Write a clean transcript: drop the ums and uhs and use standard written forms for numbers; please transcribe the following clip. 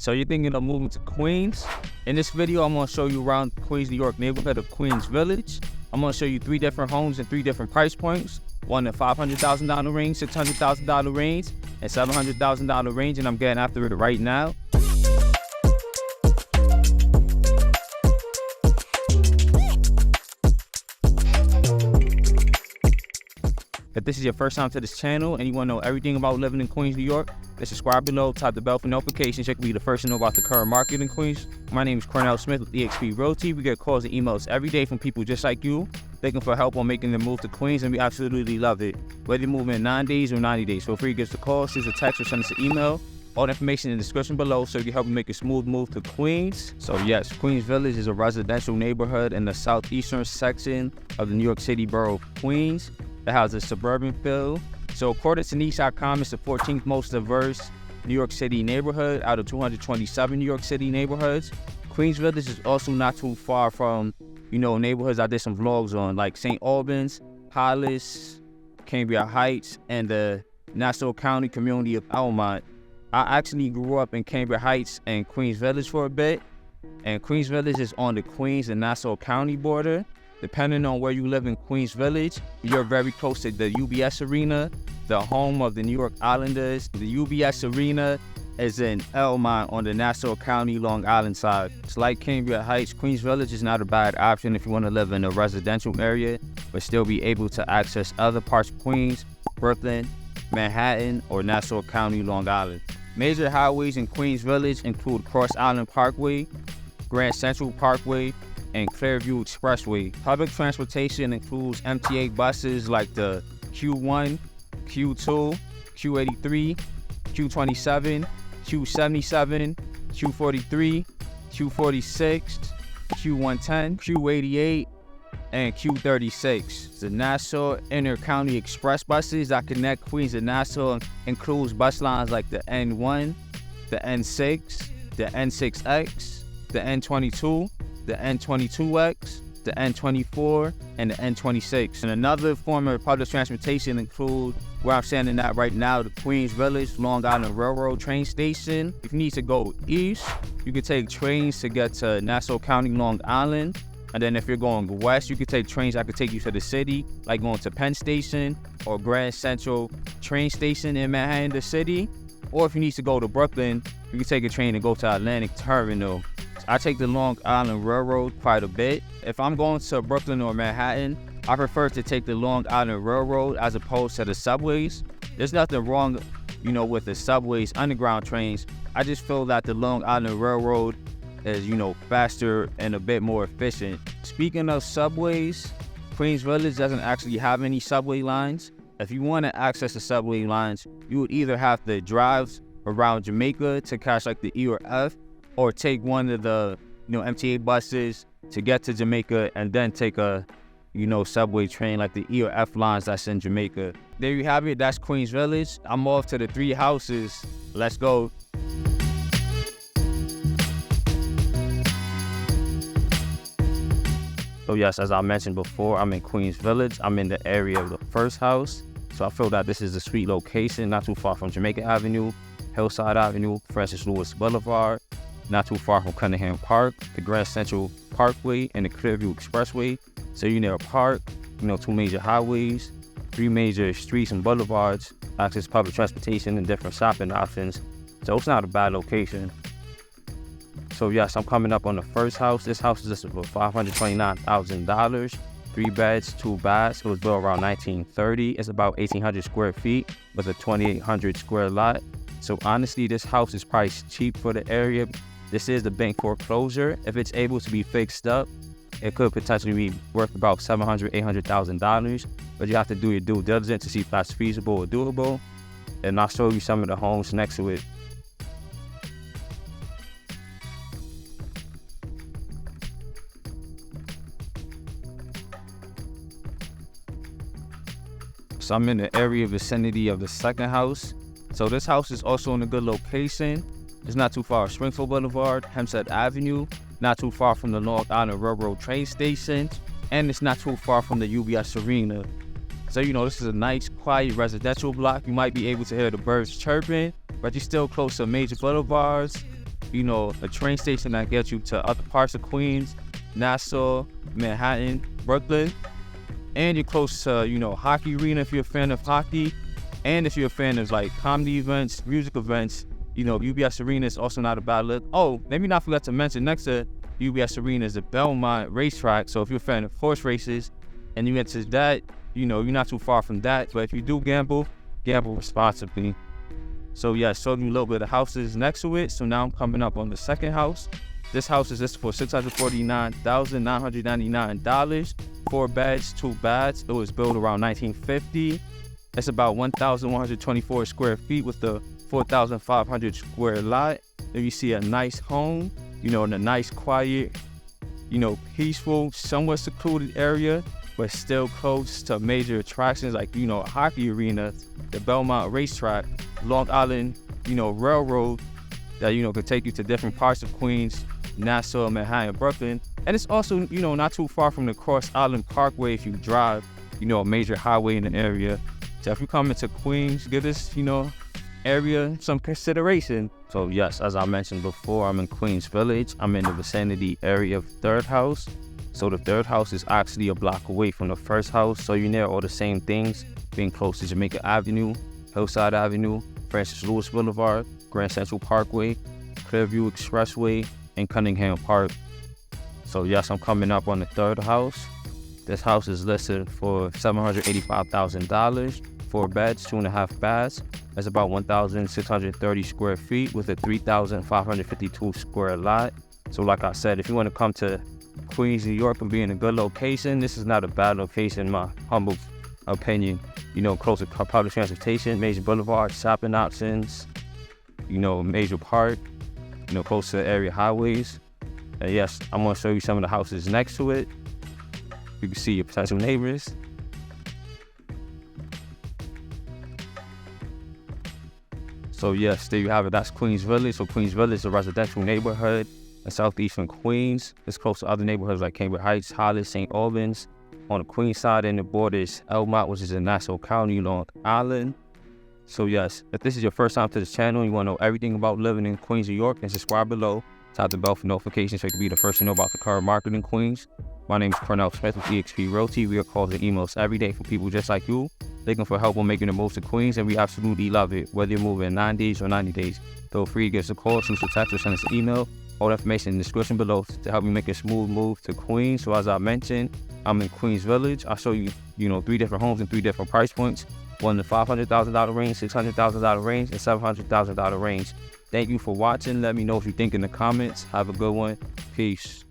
So you're thinking of moving to Queens? In this video, I'm gonna show you around Queens, New York neighborhood of Queens Village. I'm gonna show you 3 different homes in 3 different price points. One in the $500,000 range, $600,000 range, and $700,000 range, and I'm getting after it right now. If this is your first time to this channel and you want to know everything about living in Queens, New York, then subscribe below, tap the bell for notifications. You can be the first to know about the current market in Queens. My name is Cornell Smith with eXp Realty. We get calls and emails every day from people just like you, looking for help on making the move to Queens, and we absolutely love it. Whether you move in 9 days or 90 days, feel free to give us a call, shoot us a text, or send us an email. All the information in the description below so you can help you make a smooth move to Queens. So yes, Queens Village is a residential neighborhood in the southeastern section of the New York City borough of Queens. It has a suburban feel. So according to Niche.com, it's the 14th most diverse New York City neighborhood out of 227 New York City neighborhoods. Queens Village is also not too far from, neighborhoods I did some vlogs on, like St. Albans, Hollis, Cambria Heights, and the Nassau County community of Elmont. I actually grew up in Cambria Heights and Queens Village for a bit, and Queens Village is on the Queens and Nassau County border. Depending on where you live in Queens Village, you're very close to the UBS Arena, the home of the New York Islanders. The UBS Arena is in Elmont on the Nassau County, Long Island side. It's like Cambria Heights. Queens Village is not a bad option if you want to live in a residential area, but still be able to access other parts of Queens, Brooklyn, Manhattan, or Nassau County, Long Island. Major highways in Queens Village include Cross Island Parkway, Grand Central Parkway, and Clearview Expressway. Public transportation includes MTA buses like the Q1, Q2, Q83, Q27, Q77, Q43, Q46, Q110, Q88, and Q36. The Nassau Inter-County Express buses that connect Queens and Nassau includes bus lines like the N1, the N6, the N6X, the N22, the N22X, the N24, and the N26. And another form of public transportation include where I'm standing at right now, the Queens Village Long Island Railroad train station. If you need to go east, you can take trains to get to Nassau County, Long Island. And then if you're going west, you can take trains that could take you to the city, like going to Penn Station or Grand Central train station in Manhattan, the city. Or if you need to go to Brooklyn, you can take a train and go to Atlantic Terminal. I take the Long Island Railroad quite a bit. If I'm going to Brooklyn or Manhattan, I prefer to take the Long Island Railroad as opposed to the subways. There's nothing wrong, with the subways, underground trains. I just feel that the Long Island Railroad is, faster and a bit more efficient. Speaking of subways, Queens Village doesn't actually have any subway lines. If you want to access the subway lines, you would either have to drive around Jamaica to catch like the E or F, or take one of the, MTA buses to get to Jamaica and then take a, subway train like the E or F lines that's in Jamaica. There you have it. That's Queens Village. I'm off to the 3 houses. Let's go. So yes, as I mentioned before, I'm in Queens Village. I'm in the area of the first house. So I feel that this is a sweet location, not too far from Jamaica Avenue, Hillside Avenue, Francis Lewis Boulevard, not too far from Cunningham Park, the Grand Central Parkway, and the Clearview Expressway. So you're near a park, 2 major highways, 3 major streets and boulevards, access public transportation and different shopping options. So it's not a bad location. So yes, I'm coming up on the first house. This house is just for $529,000, 3 beds, 2 baths. It was built around 1930. It's about 1,800 square feet with a 2,800 square lot. So honestly, this house is priced cheap for the area. This is the bank foreclosure. If it's able to be fixed up, it could potentially be worth about $700,000, $800,000. But you have to do your due diligence to see if that's feasible or doable. And I'll show you some of the homes next to it. So I'm in the area vicinity of the second house. So this house is also in a good location. It's not too far from Springfield Boulevard, Hempstead Avenue, not too far from the Long Island Railroad train station, and it's not too far from the UBS Arena. So, this is a nice, quiet residential block. You might be able to hear the birds chirping, but you're still close to major boulevards, a train station that gets you to other parts of Queens, Nassau, Manhattan, Brooklyn. And you're close to, hockey arena if you're a fan of hockey. And if you're a fan of like comedy events, music events, UBS Arena is also not a bad look. Oh, maybe not forgot to mention, next to UBS Arena is the Belmont racetrack. So if you're a fan of horse races and you get to that, you're not too far from that. But if you do gamble responsibly. So yeah, showed you a little bit of houses next to it. So now I'm coming up on the second house. This house is listed for $649,999. 4 beds, 2 baths. It was built around 1950. It's about 1,124 square feet with the 4,500 square lot. There you see a nice home, in a nice, quiet, peaceful, somewhat secluded area, but still close to major attractions like, a hockey arena, the Belmont racetrack, Long Island, railroad that, could take you to different parts of Queens, Nassau, Manhattan, Brooklyn. And it's also, not too far from the Cross Island Parkway if you drive, a major highway in the area. So if you come into Queens, give this, area some consideration. So yes, as I mentioned before, I'm in Queens Village. I'm in the vicinity area of Third House. So the Third House is actually a block away from the first house. So you're near all the same things, being close to Jamaica Avenue, Hillside Avenue, Francis Lewis Boulevard, Grand Central Parkway, Clearview Expressway, and Cunningham Park. So yes, I'm coming up on the third house. This house is listed for $785,000, 4 beds, 2.5 baths. That's about 1,630 square feet with a 3,552 square lot. So like I said, if you want to come to Queens, New York and be in a good location, this is not a bad location in my humble opinion. Close to public transportation, major boulevard, shopping options, major park, close to area highways. And yes, I'm going to show you some of the houses next to it. You can see your potential neighbors. So yes, there you have it. That's Queens Village. So Queens Village is a residential neighborhood in southeastern Queens. It's close to other neighborhoods like Cambridge Heights, Hollis, St. Albans. On the Queens side, and the borders Elmont, which is in Nassau County, Long Island. So yes, if this is your first time to this channel and you want to know everything about living in Queens, New York, then subscribe below. Tap the bell for notifications so you can be the first to know about the current market in Queens. My name is Cornell Smith with eXp Realty. We are calls and emails every day from people just like you, looking for help on making the most of Queens, and we absolutely love it. Whether you're moving in 9 days or 90 days, feel free to give us a call, shoot us a text, or send us an email. All the information in the description below to help you make a smooth move to Queens. So as I mentioned, I'm in Queens Village. I'll show you, 3 different homes in 3 different price points. One in the $500,000 range, $600,000 range, and $700,000 range. Thank you for watching. Let me know what you think in the comments. Have a good one. Peace.